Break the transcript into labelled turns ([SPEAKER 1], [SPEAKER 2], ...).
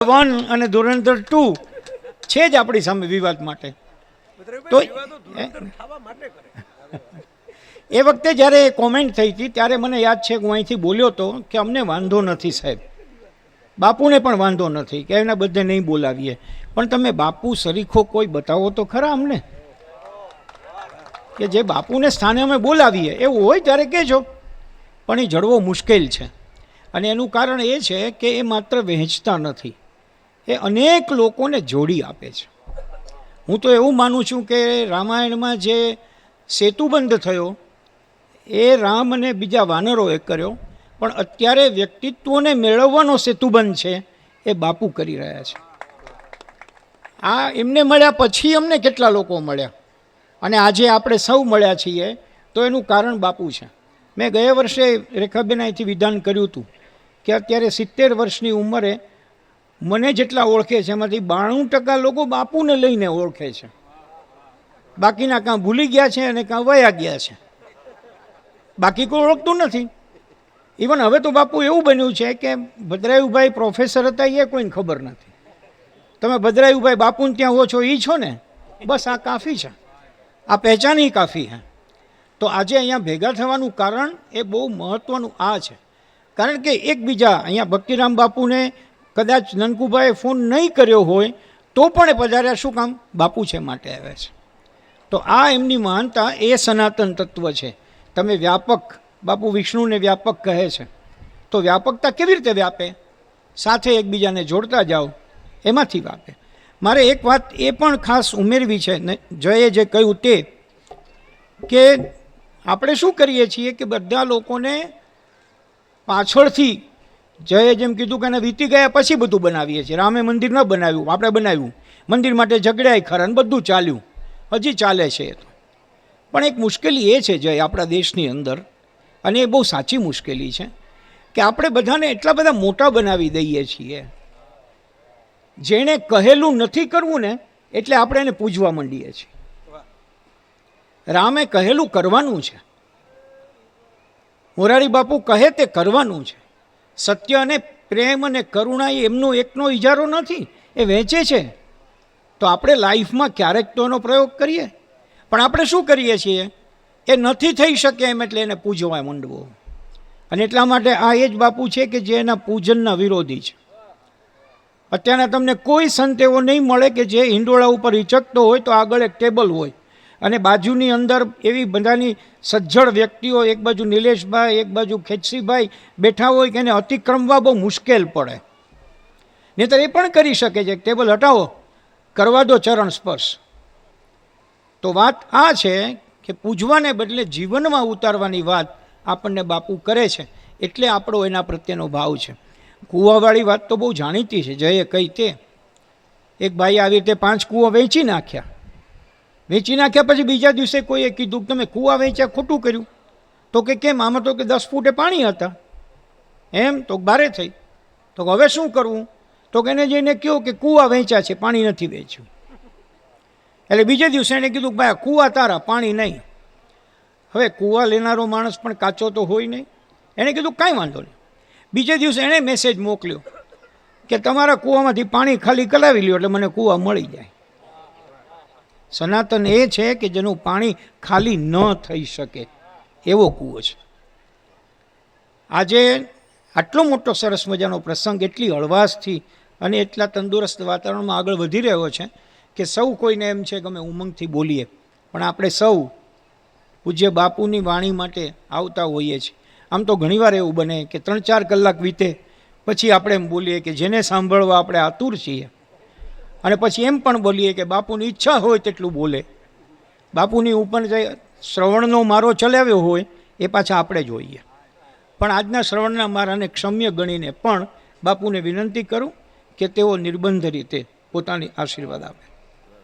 [SPEAKER 1] 1 અને ધુરંધર 2 છે જ આપણી સામે વિવાદ માટે. તો એ વખતે જ્યારે કોમેન્ટ થઈ હતી ત્યારે મને યાદ છે કે હું અહીંથી બોલ્યો હતો કે અમને વાંધો નથી સાહેબ, બાપુને પણ વાંધો નથી કે એના બધે નહીં બોલાવીએ, પણ તમે બાપુ સરીખો કોઈ બતાવો તો ખરા અમને, કે જે બાપુને સ્થાને અમે બોલાવીએ એવું હોય ત્યારે કહેજો. પણ એ જળવો મુશ્કેલ છે અને એનું કારણ એ છે કે એ માત્ર વહેંચતા નથી, એ અનેક લોકોને જોડી આપે છે. હું તો એવું માનું છું કે રામાયણમાં જે સેતુબંધ થયો એ રામ અને બીજા વાનરોએ કર્યો, પણ અત્યારે વ્યક્તિત્વને મેળવવાનો સેતુબંધ છે એ બાપુ કરી રહ્યા છે. આ એમને મળ્યા પછી અમને કેટલા લોકો મળ્યા અને આજે આપણે સૌ મળ્યા છીએ તો એનું કારણ બાપુ છે. મેં ગયા વર્ષે રેખાબેન અહીંથી વિધાન કર્યું હતું કે અત્યારે 70 વર્ષની ઉંમરે મને જેટલા ઓળખે છે એમાંથી 92% લોકો બાપુને લઈને ઓળખે છે, બાકીના કાં ભૂલી ગયા છે અને કાં વયા ગયા છે, બાકી કોઈ ઓળખતું નથી. ઇવન હવે તો બાપુ એવું બન્યું છે કે ભદ્રાયુભાઈ પ્રોફેસર હતા એ કોઈને ખબર નથી. તમે ભદ્રાયુભાઈ બાપુને ત્યાં હો છો એ છો ને, બસ આ કાફી છે, આ પહેચાન ही કાફી है. તો આજે અહીંયા ભેગા થવાનું કારણ એ બહુ મહત્ત્વનું આ છે, કારણ કે એકબીજા અહીંયા ભક્તિરામ બાપુને કદાચ નનકુભાઈએ ફોન નહીં કર્યો હોય તો પણ એ પધાર્યા, શું કામ? બાપુ છે માટે આવે છે. તો આ એમની મહાનતા એ સનાતન તત્વ છે. તમે વ્યાપક, બાપુ વિષ્ણુને વ્યાપક કહે છે, તો વ્યાપકતા કેવી રીતે વ્યાપે? સાથે એકબીજાને જોડતા જાઓ, એમાંથી વ્યાપે. મારે એક વાત એ પણ ખાસ ઉમેરવી છે ને, જયે જે કહ્યું તે કે આપણે શું કરીએ છીએ કે બધા લોકોને પાછળથી, જયે જેમ કીધું કે એને વીતી ગયા પછી બધું બનાવીએ છીએ. રામે મંદિર ન બનાવ્યું, આપણે બનાવ્યું, મંદિર માટે ઝઘડ્યા ખરા ને બધું ચાલ્યું, હજી ચાલે છે. એ તો પણ એક મુશ્કેલી એ છે જય આપણા દેશની અંદર, અને એ બહુ સાચી મુશ્કેલી છે કે આપણે બધાને એટલા બધા મોટા બનાવી દઈએ છીએ. જેણે કહેલું નથી કરવું ને એટલે આપણે એને પૂજવા માંડીએ છીએ. રામે કહેલું કરવાનું છે, મોરારી બાપુ કહે તે કરવાનું છે. સત્ય અને પ્રેમ અને કરુણા એ એમનો એકનો ઇજારો નથી, એ વહેંચે છે. તો આપણે લાઈફમાં ક્યારેક તો એનો પ્રયોગ કરીએ, પણ આપણે શું કરીએ છીએ, એ નથી થઈ શકે એમ એટલે એને પૂજવા માંડવો. અને એટલા માટે આ એ જ બાપુ છે કે જે એના પૂજનના વિરોધી છે. અત્યારના તમને કોઈ સંત એવો નહીં મળે કે જે હિંડોળા ઉપર હિચકતો હોય તો આગળ એક ટેબલ હોય અને બાજુની અંદર એવી બધાની સજ્જડ વ્યક્તિઓ, એક બાજુ નિલેશભાઈ, એક બાજુ ખેતસીભાઈ બેઠા હોય કે એને અતિક્રમવા બહુ મુશ્કેલ પડે. નહીંતર એ પણ કરી શકે છે, ટેબલ હટાવો, કરવા દો ચરણ સ્પર્શ. તો વાત આ છે કે પૂજવાને બદલે જીવનમાં ઉતારવાની વાત આપણને બાપુ કરે છે, એટલે આપણો એના પ્રત્યેનો ભાવ છે. કૂવાવાળી વાત તો બહુ જાણીતી છે, જયે કહી તે. એક ભાઈ આવી રીતે 5 કૂવા વેચી નાખ્યા પછી બીજા દિવસે કોઈએ કીધું કે તમે કૂવા વેચ્યા ખોટું કર્યું. તો કે કેમ? આમાં તો કે 10 ફૂટે પાણી હતા. એમ? તો બારે થઈ. તો હવે શું કરવું? તો કે એને જઈને કહો કે કૂવા વેચ્યા છે, પાણી નથી વેચ્યું. એટલે બીજે દિવસે એણે કીધું ભાઈ કૂવા તારા, પાણી નહીં. હવે કૂવા લેનારો માણસ પણ કાચો તો હોય નહીં. એણે કીધું કાંઈ વાંધો નહીં. બીજે દિવસે એણે મેસેજ મોકલ્યો કે તમારા કૂવામાંથી પાણી ખાલી કરાવી લ્યો એટલે મને કૂવા મળી જાય. સનાતન એ છે કે જેનું પાણી ખાલી ન થઈ શકે એવો કૂવો છે. આજે આટલો મોટો સરસ મજાનો પ્રસંગ એટલી હળવાશથી અને એટલા તંદુરસ્ત વાતાવરણમાં આગળ વધી રહ્યો છે કે સૌ કોઈને એમ છે કે અમે ઉમંગથી બોલીએ, પણ આપણે સૌ પૂજ્ય બાપુની વાણી માટે આવતા હોઈએ છીએ. આમ તો ઘણીવાર એવું બને કે 3-4 કલાક વીતે પછી આપણે એમ બોલીએ કે જેને સાંભળવા આપણે આતુર છીએ, અને પછી એમ પણ બોલીએ કે બાપુની ઈચ્છા હોય તેટલું બોલે. બાપુની ઉપર જે શ્રવણનો મારો ચલાવ્યો હોય એ પાછા આપણે જ હોઈએ. પણ આજના શ્રવણના મારાને ક્ષમ્ય ગણીને પણ બાપુને વિનંતી કરું કે તેઓ નિર્બંધ રીતે પોતાની આશીર્વાદ આપે.